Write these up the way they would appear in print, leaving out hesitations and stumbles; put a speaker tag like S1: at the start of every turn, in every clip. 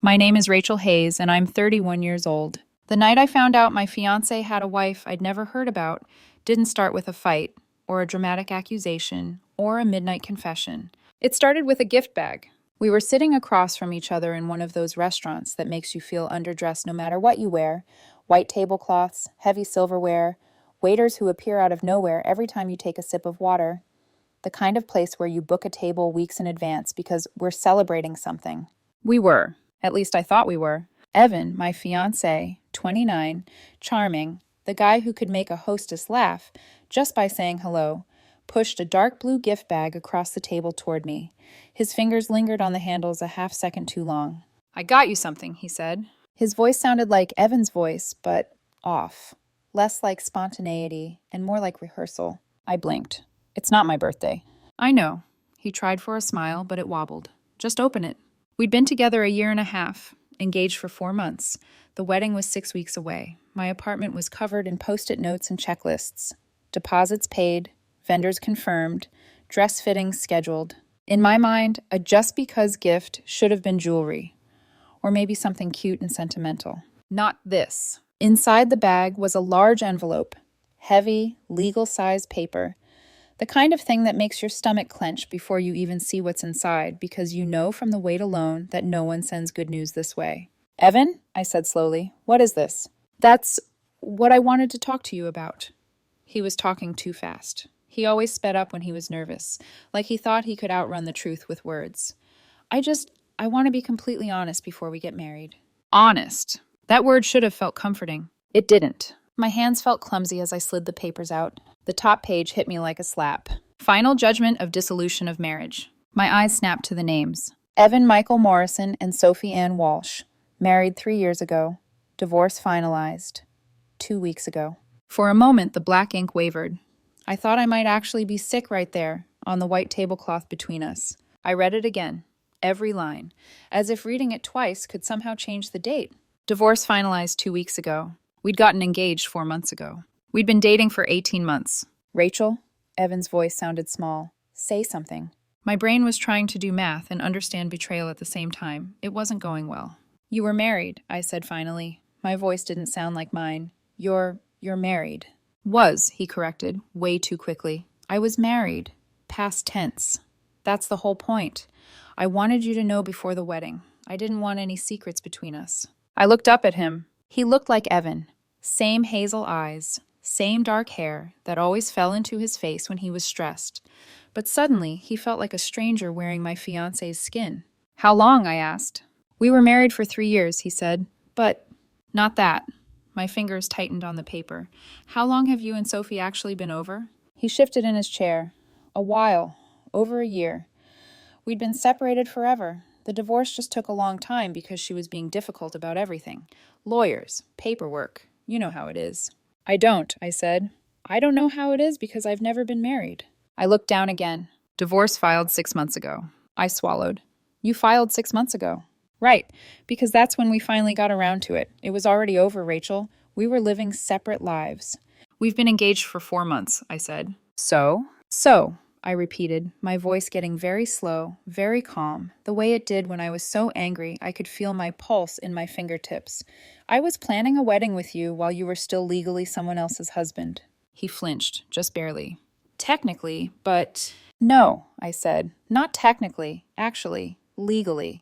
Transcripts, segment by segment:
S1: My name is Rachel Hayes, and I'm 31 years old. The night I found out my fiance had a wife I'd never heard about didn't start with a fight, or a dramatic accusation, or a midnight confession. It started with a gift bag. We were sitting across from each other in one of those restaurants that makes you feel underdressed no matter what you wear: white tablecloths, heavy silverware, waiters who appear out of nowhere every time you take a sip of water. The kind of place where you book a table weeks in advance because we're celebrating something. We were. At least I thought we were. Evan, my fiancé, 29, charming, the guy who could make a hostess laugh just by saying hello, pushed a dark blue gift bag across the table toward me. His fingers lingered on the handles a half second too long. "I got you something," he said. His voice sounded like Evan's voice, but off. Less like spontaneity and more like rehearsal. I blinked. "It's not my birthday." "I know." He tried for a smile, but it wobbled. "Just open it." We'd been together a year and a half, engaged for 4 months. The wedding was 6 weeks away. My apartment was covered in post-it notes and checklists. Deposits paid, vendors confirmed, dress fittings scheduled. In my mind, a just because gift should have been jewelry, or maybe something cute and sentimental. Not this. Inside the bag was a large envelope, heavy, legal-size paper. The kind of thing that makes your stomach clench before you even see what's inside, because you know from the weight alone that no one sends good news this way. "Evan," I said slowly, "what is this?" "That's what I wanted to talk to you about." He was talking too fast. He always sped up when he was nervous, like he thought he could outrun the truth with words. I want to be completely honest before we get married." Honest. That word should have felt comforting. It didn't. My hands felt clumsy as I slid the papers out. The top page hit me like a slap. Final judgment of dissolution of marriage. My eyes snapped to the names. Evan Michael Morrison and Sophie Ann Walsh. Married 3 years ago. Divorce finalized 2 weeks ago. For a moment, the black ink wavered. I thought I might actually be sick right there, on the white tablecloth between us. I read it again. Every line. As if reading it twice could somehow change the date. Divorce finalized 2 weeks ago. We'd gotten engaged 4 months ago. We'd been dating for 18 months. "Rachel?" Evan's voice sounded small. "Say something." My brain was trying to do math and understand betrayal at the same time. It wasn't going well. "You were married," I said finally. My voice didn't sound like mine. You're married." "Was," he corrected, way too quickly. "I was married. Past tense. That's the whole point. I wanted you to know before the wedding. I didn't want any secrets between us." I looked up at him. He looked like Evan. Same hazel eyes, same dark hair that always fell into his face when he was stressed. But suddenly, he felt like a stranger wearing my fiancé's skin. "How long?" I asked. "We were married for 3 years," he said. "But not that." My fingers tightened on the paper. "How long have you and Sophie actually been over?" He shifted in his chair. "A while. Over a year. We'd been separated forever. The divorce just took a long time because she was being difficult about everything. Lawyers, paperwork, you know how it is." "I don't," I said. "I don't know how it is because I've never been married." I looked down again. "Divorce filed 6 months ago." I swallowed. "You filed 6 months ago?" "Right, because that's when we finally got around to it. It was already over, Rachel. We were living separate lives." "We've been engaged for 4 months," I said. "So?" "So," I repeated, my voice getting very slow, very calm, the way it did when I was so angry I could feel my pulse in my fingertips. "I was planning a wedding with you while you were still legally someone else's husband." He flinched, just barely. "Technically, but—" "No," I said. "Not technically. Actually, legally.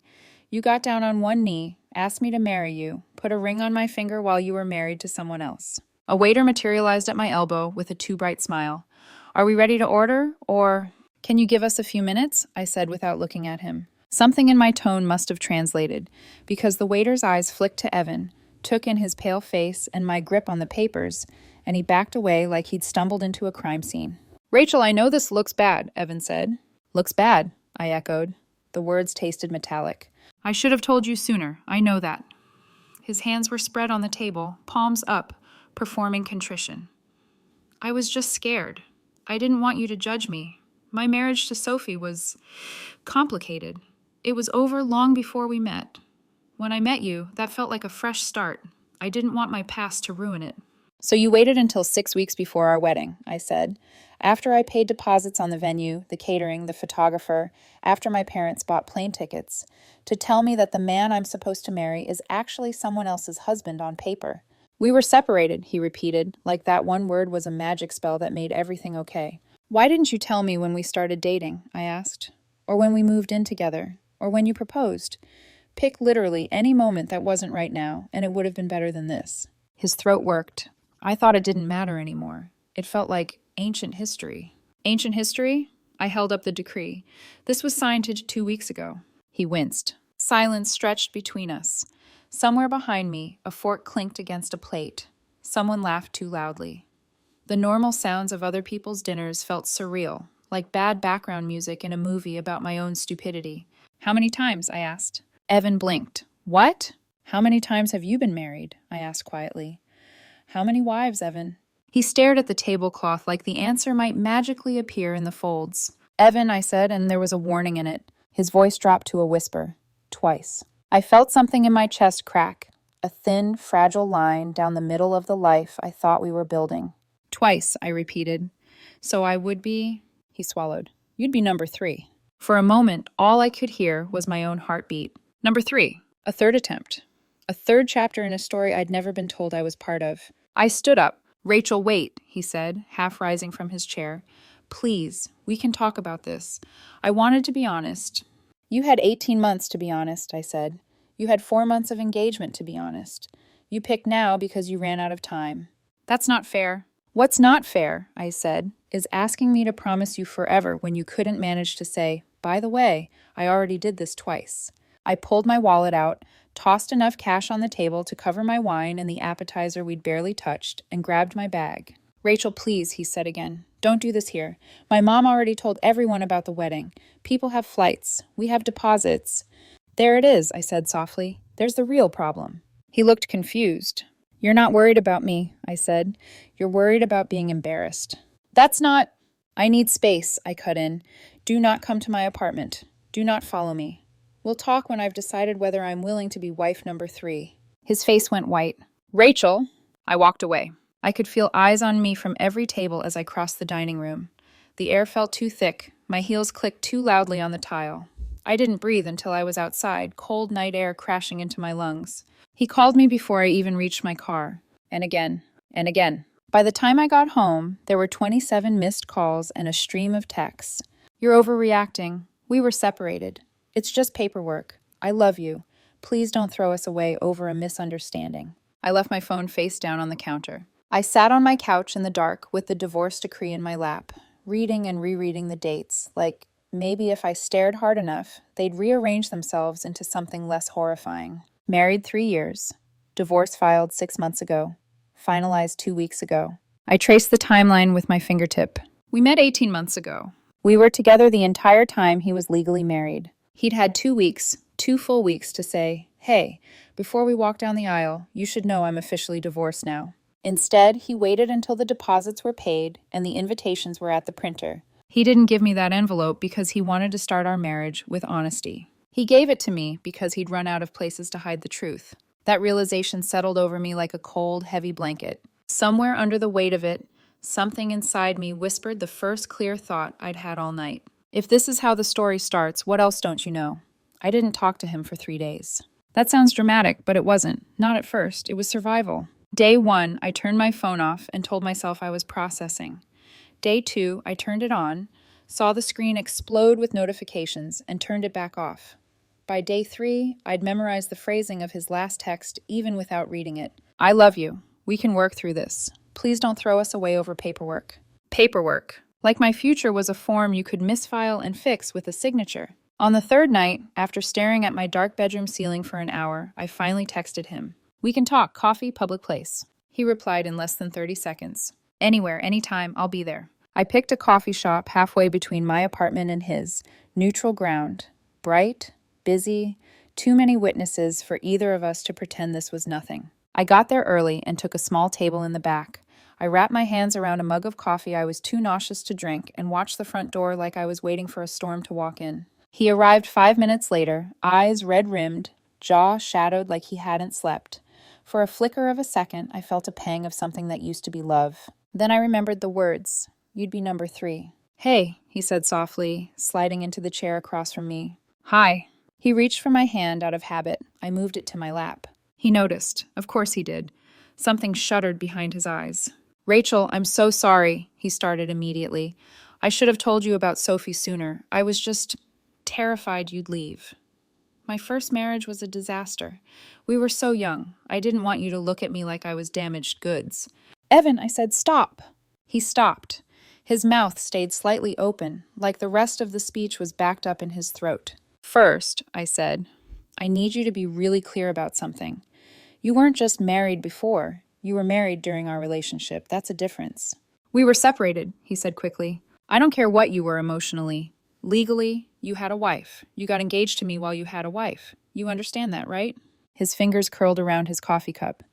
S1: You got down on one knee, asked me to marry you, put a ring on my finger while you were married to someone else." A waiter materialized at my elbow with a too bright smile. "Are we ready to order, or—" "Can you give us a few minutes?" I said without looking at him. Something in my tone must have translated, because the waiter's eyes flicked to Evan, took in his pale face and my grip on the papers, and he backed away like he'd stumbled into a crime scene. "Rachel, I know this looks bad," Evan said. "Looks bad," I echoed. The words tasted metallic. "I should have told you sooner. I know that." His hands were spread on the table, palms up, performing contrition. "I was just scared. I didn't want you to judge me. My marriage to Sophie was complicated. It was over long before we met. When I met you, that felt like a fresh start. I didn't want my past to ruin it." So you waited until 6 weeks before our wedding, I said. After I paid deposits on the venue, the catering, the photographer, after my parents bought plane tickets, to tell me that the man I'm supposed to marry is actually someone else's husband on paper. We were separated, he repeated, like that one word was a magic spell that made everything okay. Why didn't you tell me when we started dating? I asked. Or when we moved in together? Or when you proposed? Pick literally any moment that wasn't right now, and it would have been better than this. His throat worked. I thought it didn't matter anymore. It felt like ancient history. Ancient history? I held up the decree. This was signed 2 weeks ago. He winced. Silence stretched between us. Somewhere behind me, a fork clinked against a plate. Someone laughed too loudly. The normal sounds of other people's dinners felt surreal, like bad background music in a movie about my own stupidity. How many times? I asked. Evan blinked. What? How many times have you been married? I asked quietly. How many wives, Evan? He stared at the tablecloth like the answer might magically appear in the folds. Evan, I said, and there was a warning in it. His voice dropped to a whisper. Twice. I felt something in my chest crack, a thin, fragile line down the middle of the life I thought we were building. Twice, I repeated. So I would be... He swallowed. You'd be number 3. For a moment, all I could hear was my own heartbeat. Number 3. A third attempt. A third chapter in a story I'd never been told I was part of. I stood up. Rachel, wait, he said, half rising from his chair. Please, we can talk about this. I wanted to be honest. You had 18 months to be honest, I said. You had 4 months of engagement to be honest. You picked now because you ran out of time. That's not fair. What's not fair, I said, is asking me to promise you forever when you couldn't manage to say, by the way, I already did this twice. I pulled my wallet out, tossed enough cash on the table to cover my wine and the appetizer we'd barely touched, and grabbed my bag. Rachel, please, he said again. Don't do this here. My mom already told everyone about the wedding. People have flights. We have deposits. There it is, I said softly. There's the real problem. He looked confused. You're not worried about me, I said. You're worried about being embarrassed. That's not... I need space, I cut in. Do not come to my apartment. Do not follow me. We'll talk when I've decided whether I'm willing to be wife number 3. His face went white. Rachel! I walked away. I could feel eyes on me from every table as I crossed the dining room. The air felt too thick. My heels clicked too loudly on the tile. I didn't breathe until I was outside, cold night air crashing into my lungs. He called me before I even reached my car. And again. And again. By the time I got home, there were 27 missed calls and a stream of texts. You're overreacting. We were separated. It's just paperwork. I love you. Please don't throw us away over a misunderstanding. I left my phone face down on the counter. I sat on my couch in the dark with the divorce decree in my lap, reading and rereading the dates, like maybe if I stared hard enough, they'd rearrange themselves into something less horrifying. Married 3 years. Divorce filed 6 months ago. Finalized 2 weeks ago. I traced the timeline with my fingertip. We met 18 months ago. We were together the entire time he was legally married. He'd had 2 weeks, 2 full weeks to say, hey, before we walk down the aisle, you should know I'm officially divorced now. Instead, he waited until the deposits were paid and the invitations were at the printer. He didn't give me that envelope because he wanted to start our marriage with honesty. He gave it to me because he'd run out of places to hide the truth. That realization settled over me like a cold, heavy blanket. Somewhere under the weight of it, something inside me whispered the first clear thought I'd had all night. If this is how the story starts, what else don't you know? I didn't talk to him for 3 days. That sounds dramatic, but it wasn't. Not at first. It was survival. Day 1, I turned my phone off and told myself I was processing. Day 2, I turned it on, saw the screen explode with notifications, and turned it back off. By day 3, I'd memorized the phrasing of his last text even without reading it. I love you. We can work through this. Please don't throw us away over paperwork. Paperwork. Like my future was a form you could misfile and fix with a signature. On the 3rd night, after staring at my dark bedroom ceiling for an hour, I finally texted him. We can talk, coffee, public place. He replied in less than 30 seconds. Anywhere, anytime, I'll be there. I picked a coffee shop halfway between my apartment and his. Neutral ground. Bright, busy, too many witnesses for either of us to pretend this was nothing. I got there early and took a small table in the back. I wrapped my hands around a mug of coffee I was too nauseous to drink and watched the front door like I was waiting for a storm to walk in. He arrived 5 minutes later, eyes red-rimmed, jaw shadowed like he hadn't slept. For a flicker of a second, I felt a pang of something that used to be love. Then I remembered the words, "You'd be number 3. "Hey," he said softly, sliding into the chair across from me. "Hi." He reached for my hand out of habit. I moved it to my lap. He noticed. Of course he did. Something shuddered behind his eyes. "Rachel, I'm so sorry," he started immediately. "I should have told you about Sophie sooner. I was just terrified you'd leave. My first marriage was a disaster. We were so young. I didn't want you to look at me like I was damaged goods." "Evan," I said, "stop." He stopped. His mouth stayed slightly open, like the rest of the speech was backed up in his throat. "First," I said, "I need you to be really clear about something. You weren't just married before. You were married during our relationship. That's a difference." "We were separated," he said quickly. "I don't care what you were emotionally. Legally, you had a wife. You got engaged to me while you had a wife. You understand that, right?" His fingers curled around his coffee cup.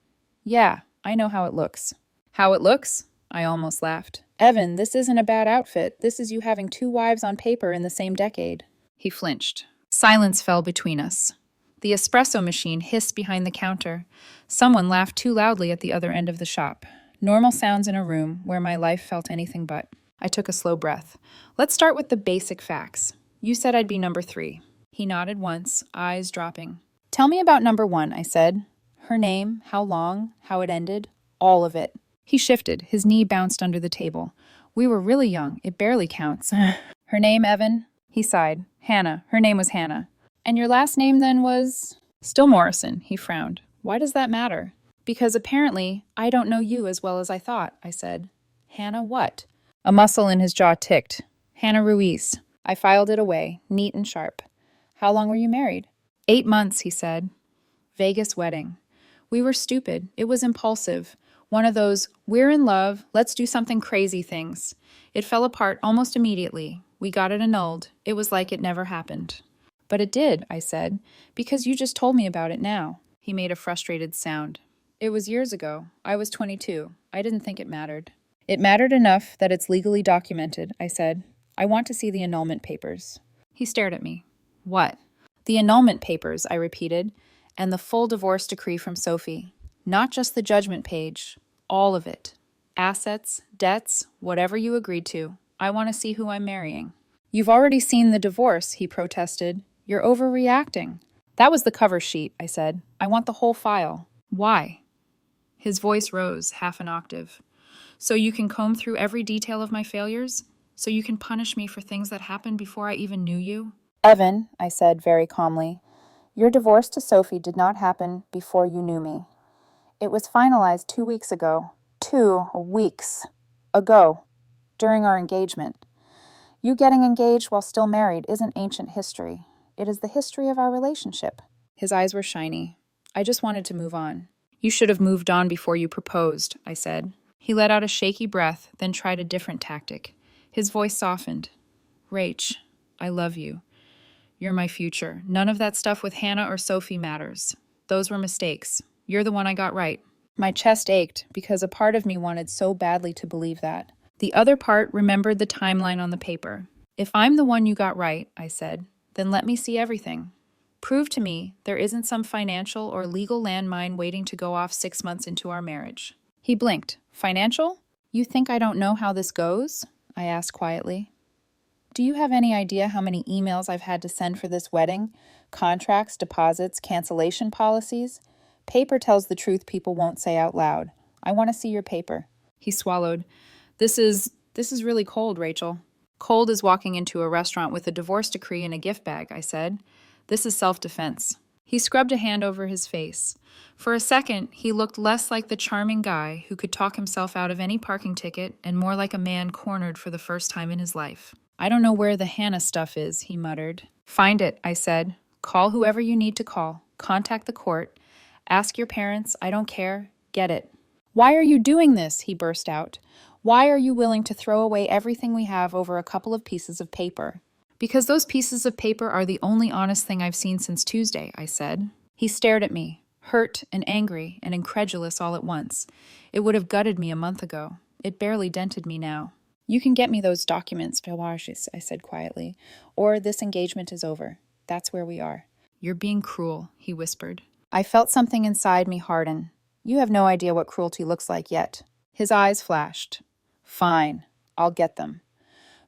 S1: "Yeah, I know how it looks." "How it looks?" I almost laughed. "Evan, this isn't a bad outfit. This is you having 2 wives on paper in the same decade." He flinched. Silence fell between us. The espresso machine hissed behind the counter. Someone laughed too loudly at the other end of the shop. Normal sounds in a room where my life felt anything but. I took a slow breath. "Let's start with the basic facts. You said I'd be number 3. He nodded once, eyes dropping. "Tell me about number 1, I said. "Her name, how long, how it ended, all of it." He shifted. His knee bounced under the table. "We were really young. It barely counts." "Her name, Evan?" He sighed. "Hannah. Her name was Hannah." "And your last name then was—" "Still Morrison," he frowned. "Why does that matter?" "Because apparently I don't know you as well as I thought," I said. "Hannah what?" A muscle in his jaw ticked. "Hannah Ruiz." I filed it away, neat and sharp. "How long were you married?" 8 months, he said. Vegas wedding. We were stupid. It was impulsive. One of those, we're in love, let's do something crazy things. It fell apart almost immediately. We got it annulled. It was like it never happened. "But it did," I said, "because you just told me about it now." He made a frustrated sound. "It was years ago. I was 22. I didn't think it mattered." "It mattered enough that it's legally documented," I said. "I want to see the annulment papers." He stared at me. "What?" "The annulment papers," I repeated, "and the full divorce decree from Sophie. Not just the judgment page. All of it. Assets, debts, whatever you agreed to. I want to see who I'm marrying." "You've already seen the divorce," he protested. "You're overreacting." "That was the cover sheet," I said. "I want the whole file." "Why?" His voice rose half an octave. "So you can comb through every detail of my failures? So you can punish me for things that happened before I even knew you?" "Evan," I said very calmly, "your divorce to Sophie did not happen before you knew me. It was finalized 2 weeks ago. 2 weeks ago, during our engagement. You getting engaged while still married isn't ancient history. It is the history of our relationship." His eyes were shiny. "I just wanted to move on." "You should have moved on before you proposed," I said. He let out a shaky breath, then tried a different tactic. His voice softened. "Rach, I love you. You're my future. None of that stuff with Hannah or Sophie matters. Those were mistakes. You're the one I got right." My chest ached because a part of me wanted so badly to believe that. The other part remembered the timeline on the paper. "If I'm the one you got right," I said, "then let me see everything. Prove to me there isn't some financial or legal landmine waiting to go off 6 months into our marriage." He blinked. "Financial? You think I don't know how this goes?" I asked quietly. "Do you have any idea how many emails I've had to send for this wedding? Contracts, deposits, cancellation policies? Paper tells the truth people won't say out loud. I want to see your paper." He swallowed. This is really cold, Rachel." "Cold as walking into a restaurant with a divorce decree in a gift bag," I said. "This is self-defense." He scrubbed a hand over his face. For a second, he looked less like the charming guy who could talk himself out of any parking ticket and more like a man cornered for the first time in his life. "I don't know where the Hannah stuff is," he muttered. "Find it," I said. "Call whoever you need to call. Contact the court. Ask your parents. I don't care. Get it." "Why are you doing this?" he burst out. "Why are you willing to throw away everything we have over a couple of pieces of paper?" "Because those pieces of paper are the only honest thing I've seen since Tuesday," I said. He stared at me, hurt and angry and incredulous all at once. It would have gutted me a month ago. It barely dented me now. "You can get me those documents, Pilages," I said quietly, "or this engagement is over. That's where we are." "You're being cruel," he whispered. I felt something inside me harden. You have no idea what cruelty looks like yet. His eyes flashed. Fine, I'll get them.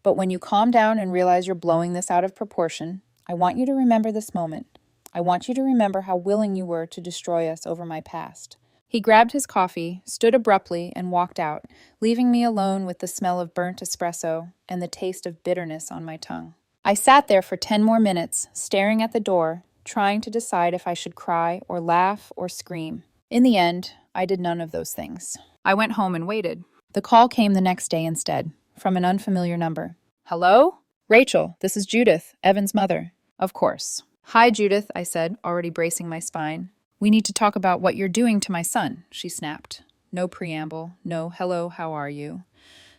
S1: But when you calm down and realize you're blowing this out of proportion, I want you to remember this moment. I want you to remember how willing you were to destroy us over my past. He grabbed his coffee, stood abruptly, and walked out, leaving me alone with the smell of burnt espresso and the taste of bitterness on my tongue. I sat there for 10 more minutes, staring at the door, trying to decide if I should cry or laugh or scream. In the end, I did none of those things. I went home and waited. The call came the next day instead, from an unfamiliar number. Hello? Rachel, this is Judith, Evan's mother. Of course. Hi, Judith, I said, already bracing my spine. We need to talk about what you're doing to my son, she snapped. No preamble, no hello, how are you?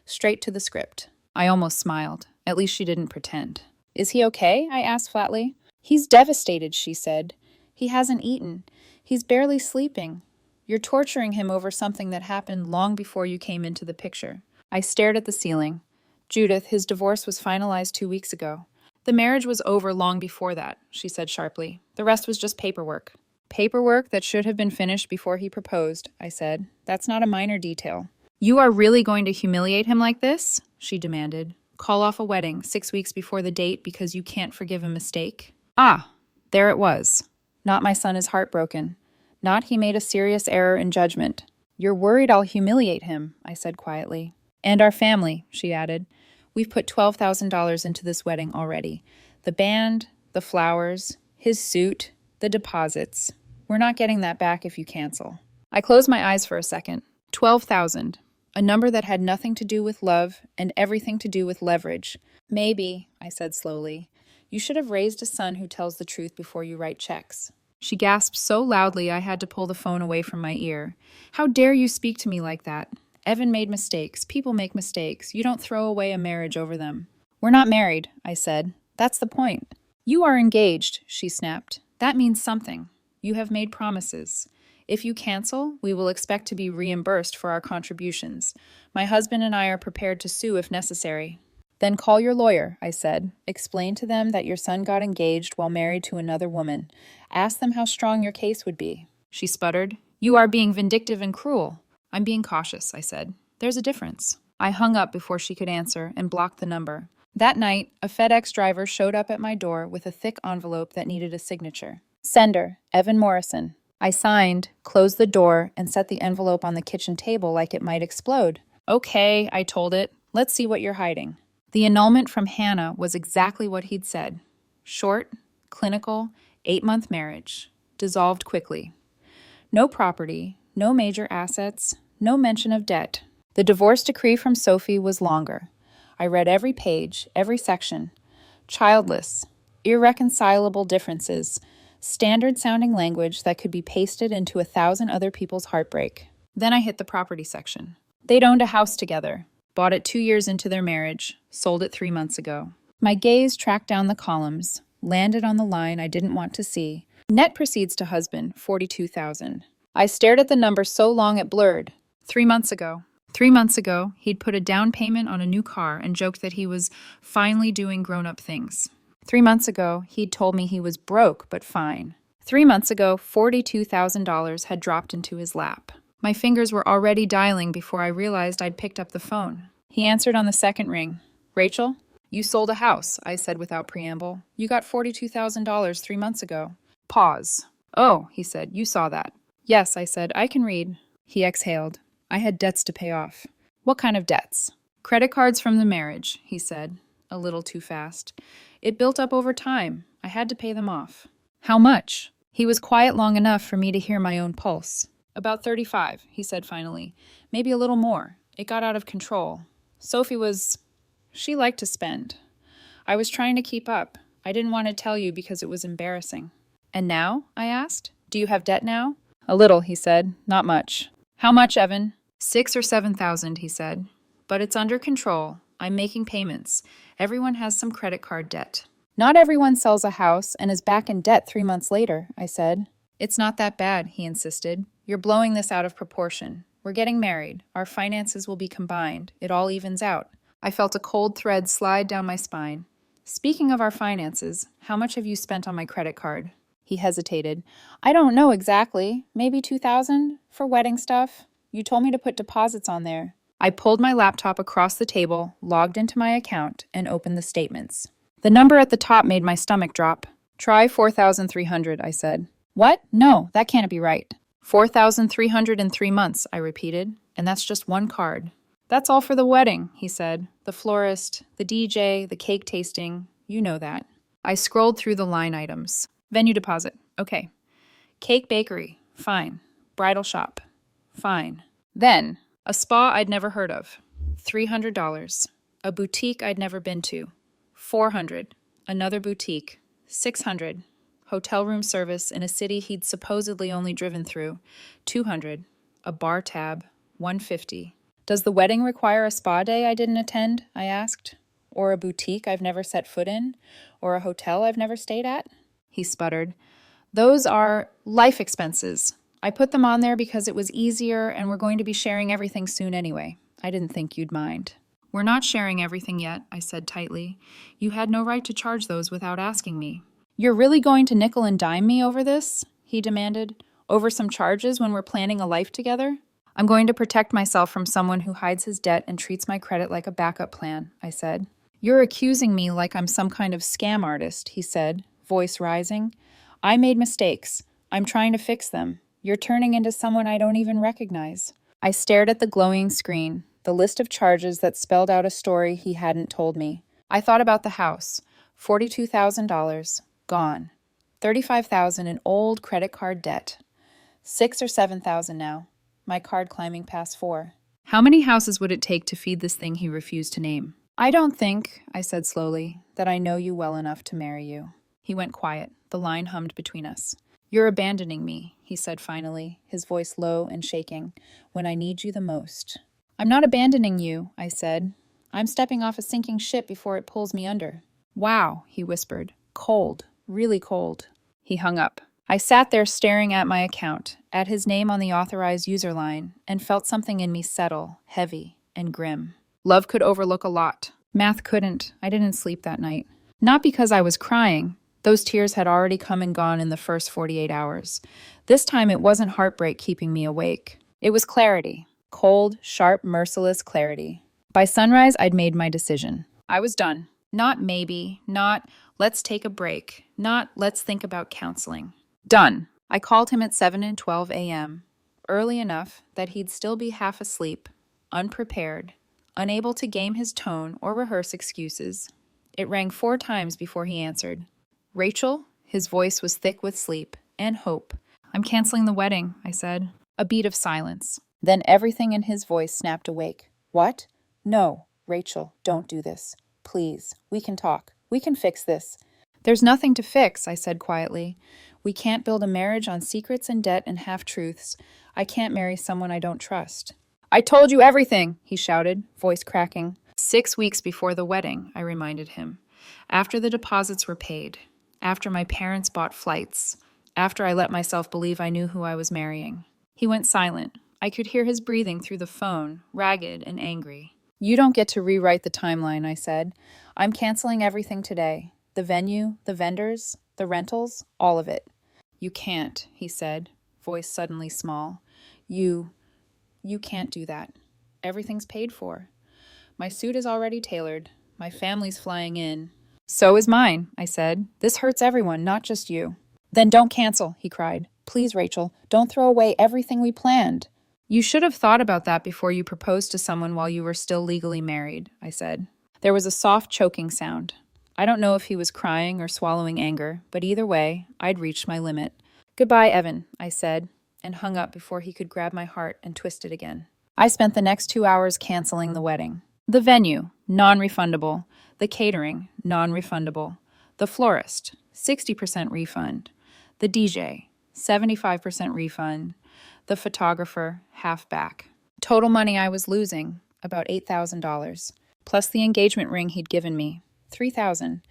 S1: Straight to the script. I almost smiled. At least she didn't pretend. Is he okay? I asked flatly. He's devastated, she said. He hasn't eaten. He's barely sleeping. You're torturing him over something that happened long before you came into the picture. I stared at the ceiling. Judith, his divorce was finalized 2 weeks ago. The marriage was over long before that, she said sharply. The rest was just paperwork. Paperwork that should have been finished before he proposed, I said. That's not a minor detail. You are really going to humiliate him like this? She demanded. Call off a wedding 6 weeks before the date because you can't forgive a mistake? Ah, there it was. Not my son is heartbroken. Not he made a serious error in judgment. You're worried I'll humiliate him, I said quietly. And our family, she added. We've put $12,000 into this wedding already. The band, the flowers, his suit, the deposits. We're not getting that back if you cancel. I closed my eyes for a second. 12,000. A number that had nothing to do with love and everything to do with leverage. Maybe, I said slowly, you should have raised a son who tells the truth before you write checks. She gasped so loudly I had to pull the phone away from my ear. How dare you speak to me like that? Evan made mistakes. People make mistakes. You don't throw away a marriage over them. We're not married, I said. That's the point. You are engaged, she snapped. That means something. You have made promises. If you cancel, we will expect to be reimbursed for our contributions. My husband and I are prepared to sue if necessary. Then call your lawyer, I said. Explain to them that your son got engaged while married to another woman. Ask them how strong your case would be. She sputtered. You are being vindictive and cruel. I'm being cautious, I said. There's a difference. I hung up before she could answer and blocked the number. That night, a FedEx driver showed up at my door with a thick envelope that needed a signature. Sender, Evan Morrison. I signed, closed the door, and set the envelope on the kitchen table like it might explode. Okay, I told it. Let's see what you're hiding. The annulment from Hannah was exactly what he'd said. Short, clinical, 8-month marriage. Dissolved quickly. No property, no major assets, no mention of debt. The divorce decree from Sophie was longer. I read every page, every section. Childless, irreconcilable differences, standard-sounding language that could be pasted into 1,000 other people's heartbreak. Then I hit the property section. They'd owned a house together, bought it 2 years into their marriage, sold it 3 months ago. My gaze tracked down the columns, landed on the line I didn't want to see. Net proceeds to husband, $42,000. I stared at the number so long it blurred. 3 months ago. 3 months ago, he'd put a down payment on a new car and joked that he was finally doing grown-up things. 3 months ago, he'd told me he was broke but fine. 3 months ago, $42,000 had dropped into his lap. My fingers were already dialing before I realized I'd picked up the phone. He answered on the second ring. Rachel? You sold a house, I said without preamble. You got $42,000 3 months ago. Pause. Oh, he said, you saw that. Yes, I said, I can read. He exhaled. I had debts to pay off. What kind of debts? Credit cards from the marriage, he said, a little too fast. It built up over time. I had to pay them off. How much? He was quiet long enough for me to hear my own pulse. About 35, he said finally. Maybe a little more. It got out of control. She liked to spend. I was trying to keep up. I didn't want to tell you because it was embarrassing. And now? I asked. Do you have debt now? A little, he said. Not much. How much, Evan? 6,000 or 7,000, he said. But it's under control. I'm making payments. Everyone has some credit card debt. Not everyone sells a house and is back in debt 3 months later, I said. It's not that bad, he insisted. You're blowing this out of proportion. We're getting married. Our finances will be combined. It all evens out. I felt a cold thread slide down my spine. Speaking of our finances, how much have you spent on my credit card? He hesitated. I don't know exactly. Maybe 2,000? For wedding stuff. You told me to put deposits on there. I pulled my laptop across the table, logged into my account, and opened the statements. The number at the top made my stomach drop. Try 4,300, I said. What? No, that can't be right. 4,300 in 3 months, I repeated, and that's just one card. That's all for the wedding, he said. The florist, the DJ, the cake tasting, you know that. I scrolled through the line items. Venue deposit, okay. Cake bakery, fine. Bridal shop, fine. Then, a spa I'd never heard of, $300. A boutique I'd never been to, $400. Another boutique, $600. Hotel room service in a city he'd supposedly only driven through, $200. A bar tab, $150. Does the wedding require a spa day I didn't attend? I asked. Or a boutique I've never set foot in? Or a hotel I've never stayed at? He sputtered. Those are life expenses. I put them on there because it was easier and we're going to be sharing everything soon anyway. I didn't think you'd mind. We're not sharing everything yet, I said tightly. You had no right to charge those without asking me. You're really going to nickel and dime me over this? He demanded. Over some charges when we're planning a life together? I'm going to protect myself from someone who hides his debt and treats my credit like a backup plan, I said. You're accusing me like I'm some kind of scam artist, he said, voice rising. I made mistakes. I'm trying to fix them. You're turning into someone I don't even recognize. I stared at the glowing screen, the list of charges that spelled out a story he hadn't told me. I thought about the house. $42,000, gone. $35,000 in old credit card debt. $6,000 or $7,000 now. My card climbing past 4. How many houses would it take to feed this thing he refused to name? I don't think, I said slowly, that I know you well enough to marry you. He went quiet. The line hummed between us. You're abandoning me, he said finally, his voice low and shaking, when I need you the most. I'm not abandoning you, I said. I'm stepping off a sinking ship before it pulls me under. Wow, he whispered. Cold, really cold. He hung up. I sat there staring at my account, at his name on the authorized user line, and felt something in me settle, heavy and grim. Love could overlook a lot. Math couldn't. I didn't sleep that night. Not because I was crying. Those tears had already come and gone in the first 48 hours. This time it wasn't heartbreak keeping me awake. It was clarity. Cold, sharp, merciless clarity. By sunrise, I'd made my decision. I was done. Not maybe, not let's take a break, not let's think about counseling. Done. I called him at 7:12 a.m., early enough that he'd still be half asleep, unprepared, unable to game his tone or rehearse excuses. It rang 4 times before he answered. Rachel? His voice was thick with sleep and hope. I'm canceling the wedding, I said. A beat of silence. Then everything in his voice snapped awake. What? No, Rachel, don't do this. Please, we can talk. We can fix this. There's nothing to fix, I said quietly. We can't build a marriage on secrets and debt and half-truths. I can't marry someone I don't trust. I told you everything, he shouted, voice cracking. 6 weeks before the wedding, I reminded him. After the deposits were paid. After my parents bought flights. After I let myself believe I knew who I was marrying. He went silent. I could hear his breathing through the phone, ragged and angry. You don't get to rewrite the timeline, I said. I'm canceling everything today. The venue, the vendors, the rentals, all of it. You can't, he said, voice suddenly small. You can't do that. Everything's paid for. My suit is already tailored. My family's flying in. So is mine, I said. This hurts everyone, not just you. Then don't cancel, he cried. Please, Rachel, don't throw away everything we planned. You should have thought about that before you proposed to someone while you were still legally married, I said. There was a soft choking sound. I don't know if he was crying or swallowing anger, but either way, I'd reached my limit. Goodbye, Evan, I said, and hung up before he could grab my heart and twist it again. I spent the next 2 hours canceling the wedding. The venue, non-refundable. The catering, non-refundable. The florist, 60% refund. The DJ, 75% refund. The photographer, half back. Total money I was losing, about $8,000, plus the engagement ring he'd given me. $3,000,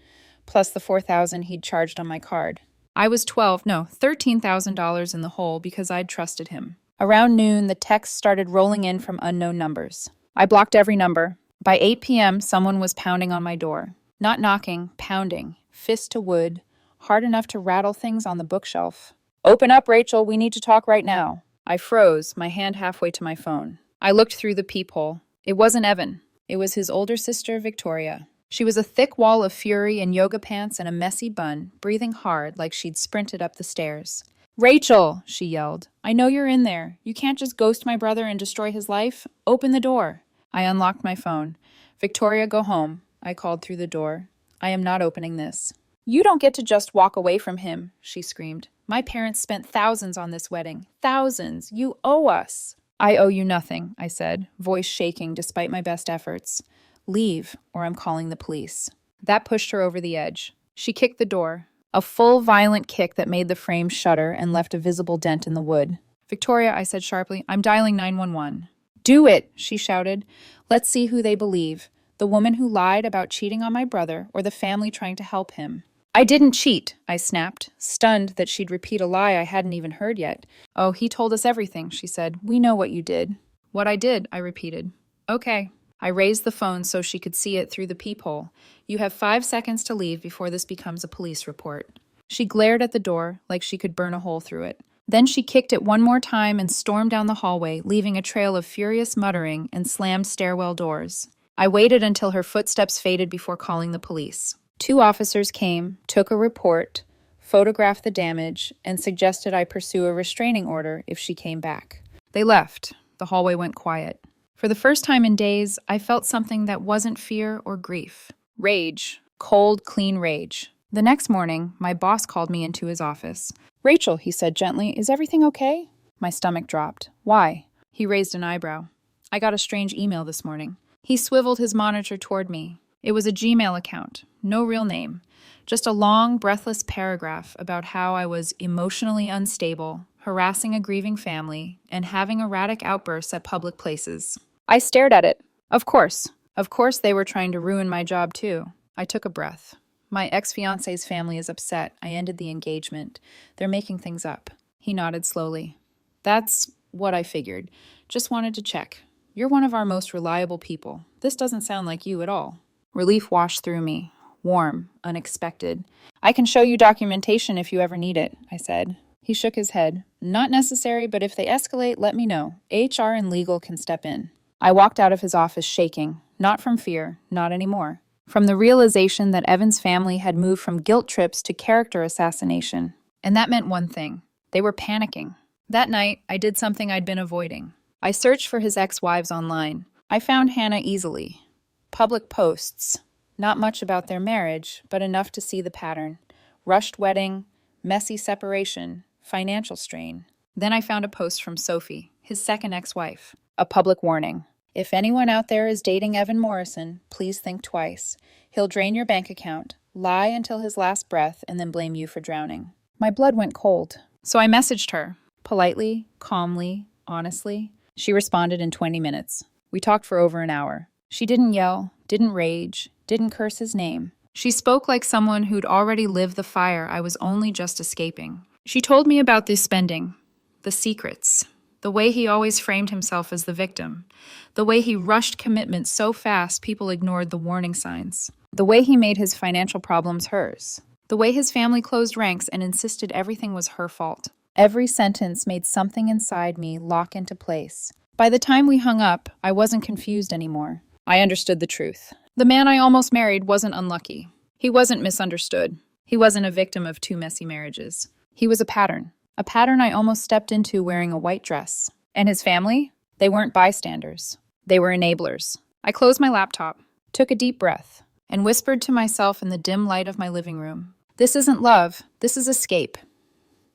S1: plus the $4,000 he'd charged on my card. I was $13,000 in the hole because I'd trusted him. Around noon, the texts started rolling in from unknown numbers. I blocked every number. By 8 p.m., someone was pounding on my door. Not knocking, pounding, fist to wood, hard enough to rattle things on the bookshelf. Open up, Rachel, we need to talk right now. I froze, my hand halfway to my phone. I looked through the peephole. It wasn't Evan. It was his older sister, Victoria. She was a thick wall of fury in yoga pants and a messy bun, breathing hard like she'd sprinted up the stairs. "Rachel," she yelled, "I know you're in there. You can't just ghost my brother and destroy his life. Open the door." I unlocked my phone. "Victoria, go home," I called through the door. "I am not opening this." "You don't get to just walk away from him," she screamed. "My parents spent thousands on this wedding. Thousands. You owe us." "I owe you nothing," I said, voice shaking despite my best efforts. "Leave, or I'm calling the police." That pushed her over the edge. She kicked the door. A full, violent kick that made the frame shudder and left a visible dent in the wood. "Victoria," I said sharply, "I'm dialing 911. "Do it," she shouted. "Let's see who they believe. The woman who lied about cheating on my brother or the family trying to help him." "I didn't cheat," I snapped, stunned that she'd repeat a lie I hadn't even heard yet. "Oh, he told us everything," she said. "We know what you did." "What I did," I repeated. "Okay." I raised the phone so she could see it through the peephole. "You have 5 seconds to leave before this becomes a police report." She glared at the door like she could burn a hole through it. Then she kicked it one more time and stormed down the hallway, leaving a trail of furious muttering and slammed stairwell doors. I waited until her footsteps faded before calling the police. 2 officers came, took a report, photographed the damage, and suggested I pursue a restraining order if she came back. They left. The hallway went quiet. For the first time in days, I felt something that wasn't fear or grief. Rage. Cold, clean rage. The next morning, my boss called me into his office. "Rachel," he said gently, "is everything okay?" My stomach dropped. "Why?" He raised an eyebrow. "I got a strange email this morning." He swiveled his monitor toward me. It was a Gmail account. No real name. Just a long, breathless paragraph about how I was emotionally unstable, harassing a grieving family, and having erratic outbursts at public places. I stared at it. Of course. Of course they were trying to ruin my job too. I took a breath. "My ex-fiance's family is upset. I ended the engagement. They're making things up." He nodded slowly. "That's what I figured. Just wanted to check. You're one of our most reliable people. This doesn't sound like you at all." Relief washed through me. Warm, unexpected. "I can show you documentation if you ever need it," I said. He shook his head. "Not necessary, but if they escalate, let me know. HR and legal can step in." I walked out of his office shaking, not from fear, not anymore. From the realization that Evan's family had moved from guilt trips to character assassination. And that meant one thing. They were panicking. That night, I did something I'd been avoiding. I searched for his ex-wives online. I found Hannah easily. Public posts. Not much about their marriage, but enough to see the pattern. Rushed wedding, messy separation, financial strain. Then I found a post from Sophie, his second ex-wife. A public warning. "If anyone out there is dating Evan Morrison, please think twice. He'll drain your bank account, lie until his last breath, and then blame you for drowning." My blood went cold. So I messaged her. Politely, calmly, honestly. She responded in 20 minutes. We talked for over an hour. She didn't yell, didn't rage, didn't curse his name. She spoke like someone who'd already lived the fire I was only just escaping. She told me about the spending, the secrets, the way he always framed himself as the victim, the way he rushed commitment so fast people ignored the warning signs, the way he made his financial problems hers, the way his family closed ranks and insisted everything was her fault. Every sentence made something inside me lock into place. By the time we hung up, I wasn't confused anymore. I understood the truth. The man I almost married wasn't unlucky. He wasn't misunderstood. He wasn't a victim of 2 messy marriages. He was a pattern I almost stepped into wearing a white dress. And his family? They weren't bystanders. They were enablers. I closed my laptop, took a deep breath, and whispered to myself in the dim light of my living room, "This isn't love, this is escape."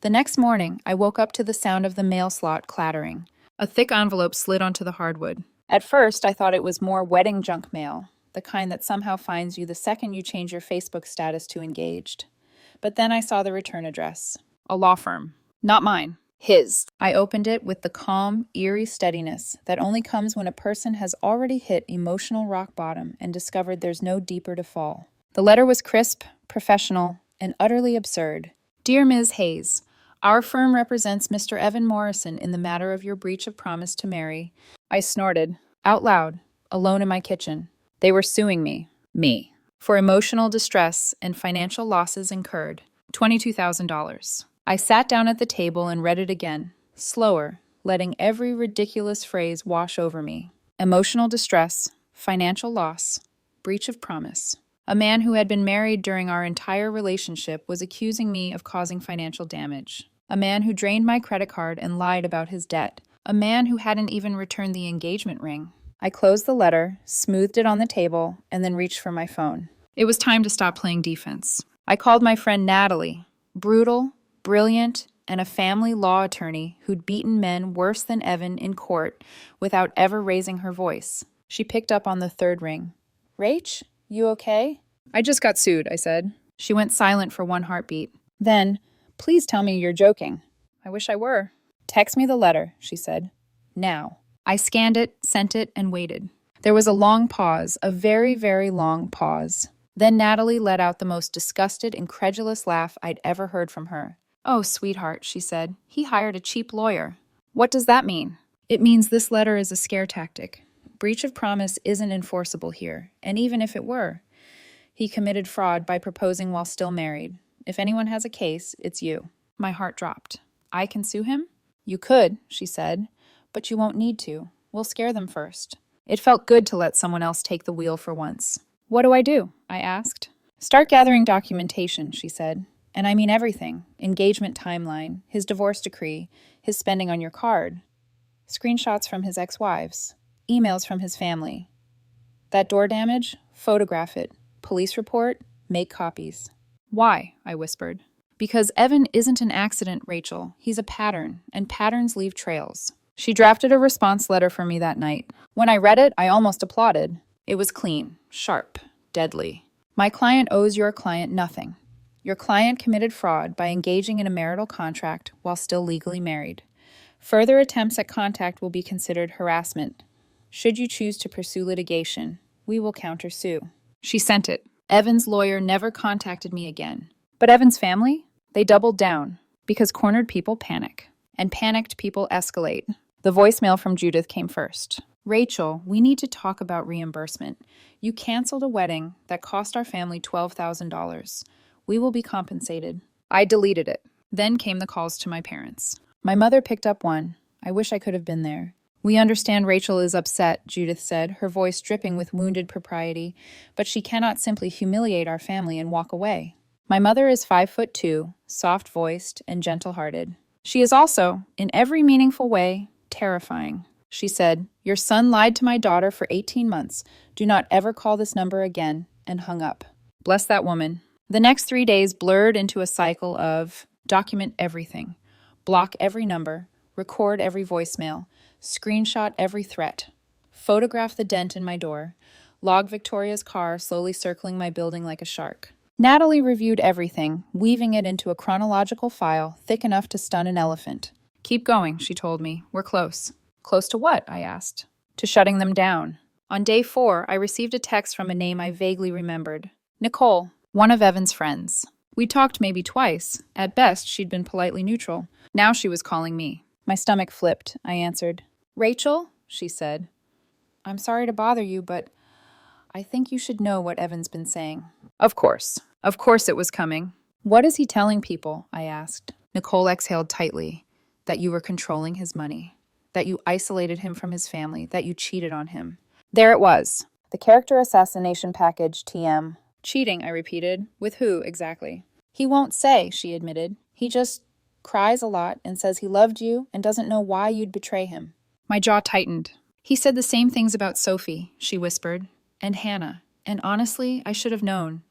S1: The next morning, I woke up to the sound of the mail slot clattering. A thick envelope slid onto the hardwood. At first, I thought it was more wedding junk mail, the kind that somehow finds you the second you change your Facebook status to engaged. But then I saw the return address. A law firm. Not mine. His. I opened it with the calm, eerie steadiness that only comes when a person has already hit emotional rock bottom and discovered there's no deeper to fall. The letter was crisp, professional, and utterly absurd. "Dear Ms. Hayes, our firm represents Mr. Evan Morrison in the matter of your breach of promise to marry." I snorted, out loud, alone in my kitchen. They were suing me, for emotional distress and financial losses incurred. $22,000. I sat down at the table and read it again, slower, letting every ridiculous phrase wash over me. Emotional distress, financial loss, breach of promise. A man who had been married during our entire relationship was accusing me of causing financial damage. A man who drained my credit card and lied about his debt. A man who hadn't even returned the engagement ring. I closed the letter, smoothed it on the table, and then reached for my phone. It was time to stop playing defense. I called my friend Natalie, brutal, brilliant, and a family law attorney who'd beaten men worse than Evan in court without ever raising her voice. She picked up on the third ring. Rach, you okay? I just got sued, I said. She went silent for one heartbeat. Then, please tell me you're joking. I wish I were. Text me the letter, she said. Now. I scanned it, sent it, and waited. There was a long pause, a very, very long pause. Then Natalie let out the most disgusted, incredulous laugh I'd ever heard from her. Oh, sweetheart, she said. He hired a cheap lawyer. What does that mean? It means this letter is a scare tactic. Breach of promise isn't enforceable here, and even if it were, he committed fraud by proposing while still married. If anyone has a case, it's you. My heart dropped. I can sue him? You could, she said, but you won't need to. We'll scare them first. It felt good to let someone else take the wheel for once. What do I do? I asked. Start gathering documentation, she said. And I mean everything. Engagement timeline, his divorce decree, his spending on your card, screenshots from his ex-wives, emails from his family. That door damage? Photograph it. Police report? Make copies. Why? I whispered. Because Evan isn't an accident, Rachel. He's a pattern, and patterns leave trails. She drafted a response letter for me that night. When I read it, I almost applauded. It was clean, sharp, deadly. My client owes your client nothing. Your client committed fraud by engaging in a marital contract while still legally married. Further attempts at contact will be considered harassment. Should you choose to pursue litigation, we will countersue. She sent it. Evan's lawyer never contacted me again. But Evan's family? They doubled down, because cornered people panic. And panicked people escalate. The voicemail from Judith came first. Rachel, we need to talk about reimbursement. You canceled a wedding that cost our family $12,000. We will be compensated. I deleted it. Then came the calls to my parents. My mother picked up one. I wish I could have been there. We understand Rachel is upset, Judith said, her voice dripping with wounded propriety, but she cannot simply humiliate our family and walk away. My mother is 5'2", soft-voiced, and gentle-hearted. She is also, in every meaningful way, terrifying. She said, "Your son lied to my daughter for 18 months. Do not ever call this number again," and hung up. Bless that woman. The next 3 days blurred into a cycle of document everything, block every number, record every voicemail, screenshot every threat, photograph the dent in my door, log Victoria's car slowly circling my building like a shark. Natalie reviewed everything, weaving it into a chronological file thick enough to stun an elephant. Keep going, she told me. We're close. Close to what? I asked. To shutting them down. On day 4, I received a text from a name I vaguely remembered. Nicole, one of Evan's friends. We talked maybe twice. At best, she'd been politely neutral. Now she was calling me. My stomach flipped. I answered. Rachel, she said. I'm sorry to bother you, but I think you should know what Evan's been saying. Of course. Of course it was coming. What is he telling people? I asked. Nicole exhaled tightly. That you were controlling his money. That you isolated him from his family. That you cheated on him. There it was. The character assassination package, TM. Cheating, I repeated. With who, exactly? He won't say, she admitted. He just cries a lot and says he loved you and doesn't know why you'd betray him. My jaw tightened. He said the same things about Sophie, she whispered. And Hannah. And honestly, I should have known.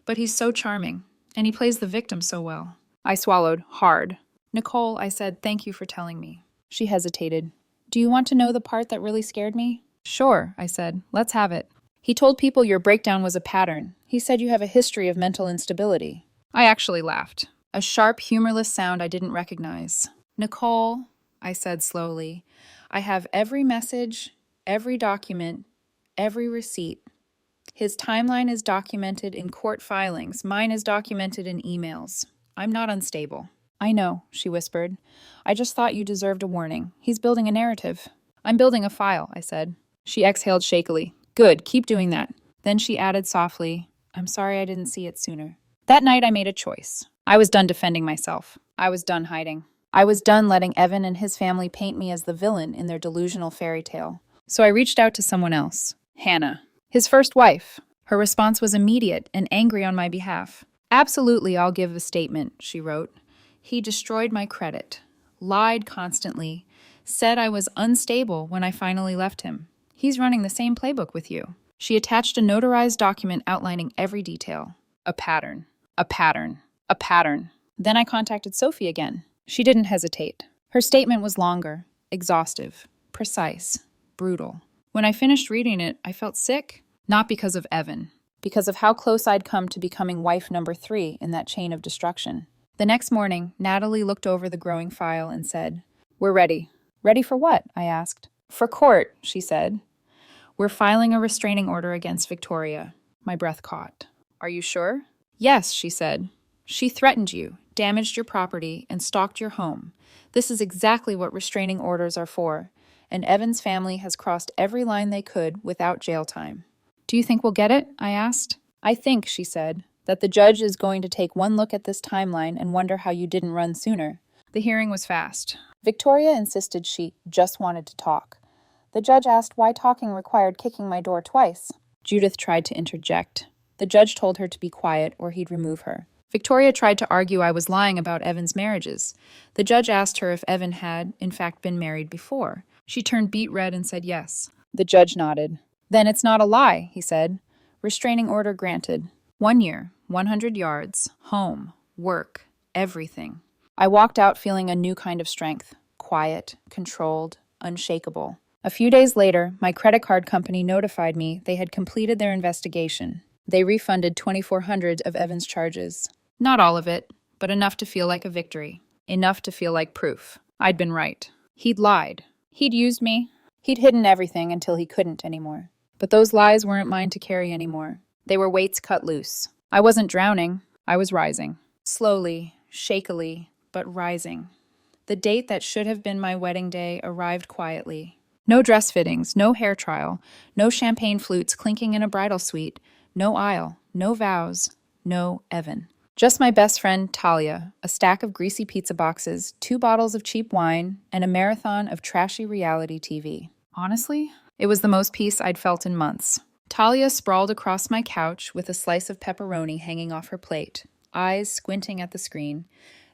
S1: But he's so charming. And he plays the victim so well. I swallowed, hard. Nicole, I said, thank you for telling me. She hesitated. Do you want to know the part that really scared me? Sure, I said. Let's have it. He told people your breakdown was a pattern. He said you have a history of mental instability. I actually laughed. A sharp, humorless sound I didn't recognize. Nicole, I said slowly, I have every message, every document, every receipt. His timeline is documented in court filings. Mine is documented in emails. I'm not unstable. I know, she whispered. I just thought you deserved a warning. He's building a narrative. I'm building a file, I said. She exhaled shakily. Good, keep doing that. Then she added softly, I'm sorry I didn't see it sooner. That night I made a choice. I was done defending myself. I was done hiding. I was done letting Evan and his family paint me as the villain in their delusional fairy tale. So I reached out to someone else, Hannah, his first wife. Her response was immediate and angry on my behalf. Absolutely, I'll give a statement, she wrote. He destroyed my credit, lied constantly, said I was unstable when I finally left him. He's running the same playbook with you. She attached a notarized document outlining every detail. A pattern, a pattern, a pattern. Then I contacted Sophie again. She didn't hesitate. Her statement was longer, exhaustive, precise, brutal. When I finished reading it, I felt sick, not because of Evan, because of how close I'd come to becoming wife number 3 in that chain of destruction. The next morning, Natalie looked over the growing file and said, "We're ready." "Ready for what?" I asked. "For court," she said. "We're filing a restraining order against Victoria." My breath caught. "Are you sure?" "Yes," she said. "She threatened you, damaged your property, and stalked your home. This is exactly what restraining orders are for, and Evan's family has crossed every line they could without jail time." "Do you think we'll get it?" I asked. "I think," she said, "that the judge is going to take one look at this timeline and wonder how you didn't run sooner." The hearing was fast. Victoria insisted she just wanted to talk. The judge asked why talking required kicking my door twice. Judith tried to interject. The judge told her to be quiet or he'd remove her. Victoria tried to argue I was lying about Evan's marriages. The judge asked her if Evan had, in fact, been married before. She turned beet red and said yes. The judge nodded. "Then it's not a lie," he said. "Restraining order granted. 1 year, 100 yards, home, work, everything." I walked out feeling a new kind of strength. Quiet, controlled, unshakable. A few days later, my credit card company notified me they had completed their investigation. They refunded $2,400 of Evan's charges. Not all of it, but enough to feel like a victory. Enough to feel like proof. I'd been right. He'd lied. He'd used me. He'd hidden everything until he couldn't anymore. But those lies weren't mine to carry anymore. They were weights cut loose. I wasn't drowning. I was rising. Slowly, shakily, but rising. The date that should have been my wedding day arrived quietly. No dress fittings, no hair trial, no champagne flutes clinking in a bridal suite, no aisle, no vows, no Evan. Just my best friend, Talia, a stack of greasy pizza boxes, 2 bottles of cheap wine, and a marathon of trashy reality TV. Honestly, it was the most peace I'd felt in months. Talia sprawled across my couch with a slice of pepperoni hanging off her plate, eyes squinting at the screen.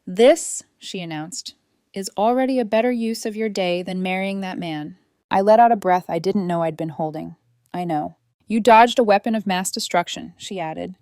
S1: "This," she announced, "is already a better use of your day than marrying that man." I let out a breath I didn't know I'd been holding. "I know." "You dodged a weapon of mass destruction," she added.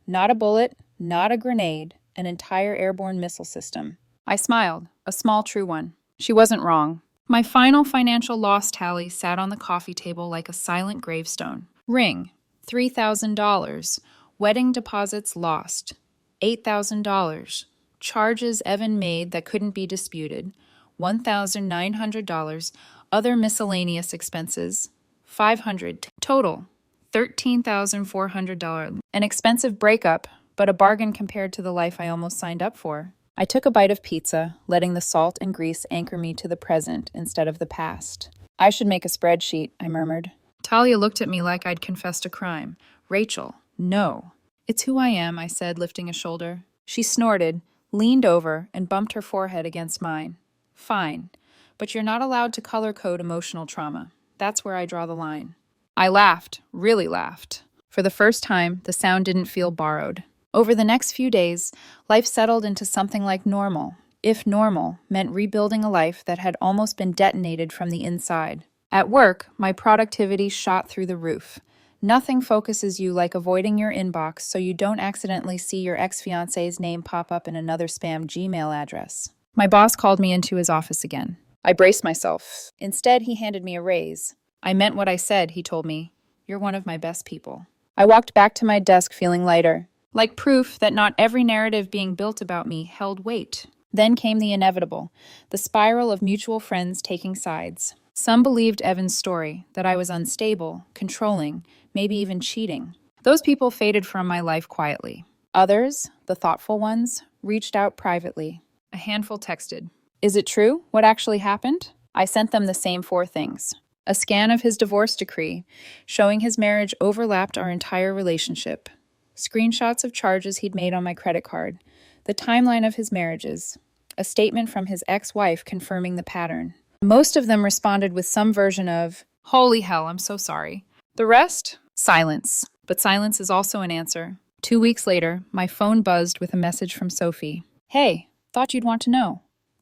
S1: "Not a bullet, not a grenade, an entire airborne missile system." I smiled, a small true one. She wasn't wrong. My final financial loss tally sat on the coffee table like a silent gravestone. Ring, $3,000. Wedding deposits lost, $8,000. Charges Evan made that couldn't be disputed, $1,900. Other miscellaneous expenses, $500. Total, $13,400. An expensive breakup, but a bargain compared to the life I almost signed up for. I took a bite of pizza, letting the salt and grease anchor me to the present instead of the past. "I should make a spreadsheet," I murmured. Talia looked at me like I'd confessed a crime. "Rachel, no." "It's who I am," I said, lifting a shoulder. She snorted, leaned over, and bumped her forehead against mine. "Fine, but you're not allowed to color code emotional trauma. That's where I draw the line." I laughed, really laughed. For the first time, the sound didn't feel borrowed. Over the next few days, life settled into something like normal, if normal meant rebuilding a life that had almost been detonated from the inside. At work, my productivity shot through the roof. Nothing focuses you like avoiding your inbox so you don't accidentally see your ex-fiance's name pop up in another spam Gmail address. My boss called me into his office again. I braced myself. Instead, he handed me a raise. "I meant what I said," he told me. "You're one of my best people." I walked back to my desk feeling lighter, like proof that not every narrative being built about me held weight. Then came the inevitable, the spiral of mutual friends taking sides. Some believed Evan's story, that I was unstable, controlling, maybe even cheating. Those people faded from my life quietly. Others, the thoughtful ones, reached out privately. A handful texted, "Is it true? What actually happened?" I sent them the same 4 things. A scan of his divorce decree, showing his marriage overlapped our entire relationship. Screenshots of charges he'd made on my credit card. The timeline of his marriages. a statement from his ex-wife confirming the pattern. Most of them responded with some version of, "Holy hell, I'm so sorry." The rest? Silence. But silence is also an answer. 2 weeks later, my phone buzzed with a message from Sophie. "Hey, thought you'd want to know."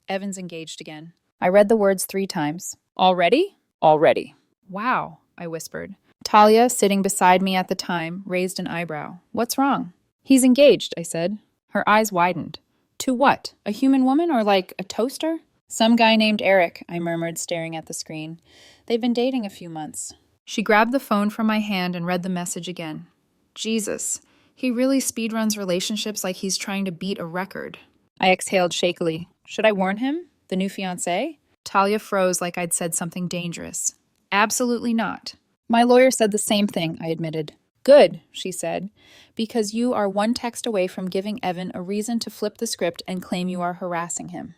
S1: Evan's engaged again. I read the words 3 times. "Already?" "Already." "Wow," I whispered. Talia, sitting beside me at the time, raised an eyebrow. "What's wrong?" "He's engaged," I said. Her eyes widened. "To what? A human woman or like a toaster?" "Some guy named Eric," I murmured, staring at the screen. "They've been dating a few months." She grabbed the phone from my hand and read the message again. Jesus, he really speedruns relationships like he's trying to beat a record. I exhaled shakily. Should I warn him? The new fiancé? Talia froze like I'd said something dangerous. "Absolutely not." "My lawyer said the same thing," I admitted. "Good," she said, "because you are one text away from giving Evan a reason to flip the script and claim you are harassing him."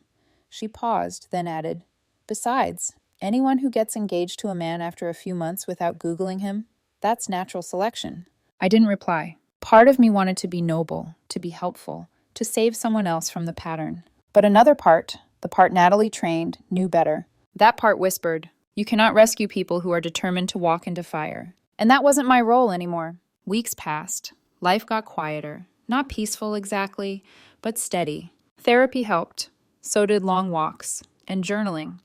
S1: She paused, then added, "Besides, anyone who gets engaged to a man after a few months without Googling him, that's natural selection." I didn't reply. Part of me wanted to be noble, to be helpful, to save someone else from the pattern. But another part, the part Natalie trained, knew better. That part whispered, "You cannot rescue people who are determined to walk into fire." And that wasn't my role anymore. Weeks passed. Life got quieter. Not peaceful exactly, but steady. Therapy helped. So did long walks, and journaling,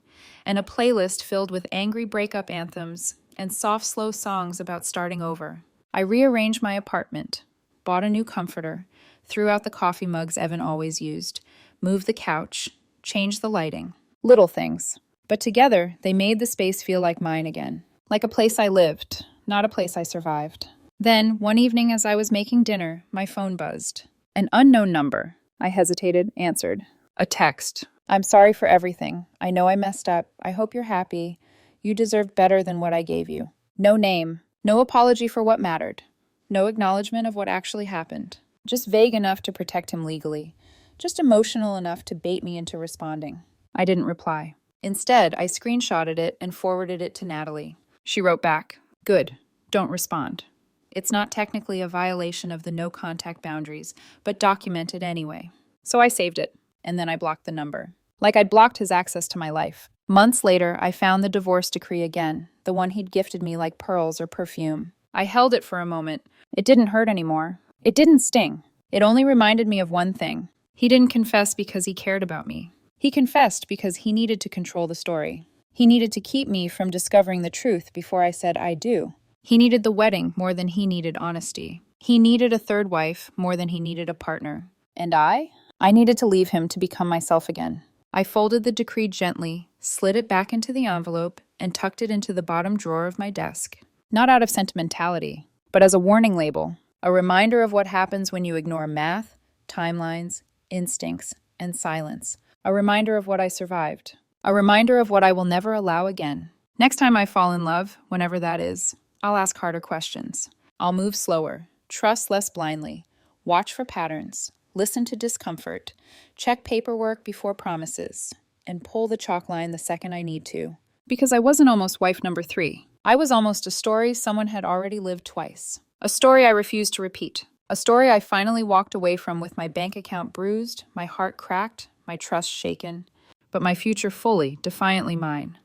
S1: and a playlist filled with angry breakup anthems and soft, slow songs about starting over. I rearranged my apartment, bought a new comforter, threw out the coffee mugs Evan always used, moved the couch, changed the lighting. Little things. But together, they made the space feel like mine again. Like a place I lived, not a place I survived. Then, one evening as I was making dinner, my phone buzzed. An unknown number. I hesitated, answered. A text. "I'm sorry for everything. I know I messed up. I hope you're happy. You deserved better than what I gave you." No name. No apology for what mattered. No acknowledgement of what actually happened. Just vague enough to protect him legally. Just emotional enough to bait me into responding. I didn't reply. Instead, I screenshotted it and forwarded it to Natalie. She wrote back, "Good. Don't respond. It's not technically a violation of the no-contact boundaries, but document it anyway." So I saved it, and then I blocked the number. Like I'd blocked his access to my life. Months later, I found the divorce decree again, the one he'd gifted me like pearls or perfume. I held it for a moment. It didn't hurt anymore. It didn't sting. It only reminded me of one thing. He didn't confess because he cared about me. He confessed because he needed to control the story. He needed to keep me from discovering the truth before I said I do. He needed the wedding more than he needed honesty. He needed a third wife more than he needed a partner. And I needed to leave him to become myself again. I folded the decree gently, slid it back into the envelope, and tucked it into the bottom drawer of my desk. Not out of sentimentality, but as a warning label, a reminder of what happens when you ignore math, timelines, instincts, and silence. A reminder of what I survived. A reminder of what I will never allow again. Next time I fall in love, whenever that is, I'll ask harder questions. I'll move slower, trust less blindly, watch for patterns, listen to discomfort, check paperwork before promises, and pull the chalk line the second I need to. Because I wasn't almost wife number 3. I was almost a story someone had already lived twice. A story I refused to repeat. A story I finally walked away from with my bank account bruised, my heart cracked, my trust shaken, but my future fully, defiantly mine.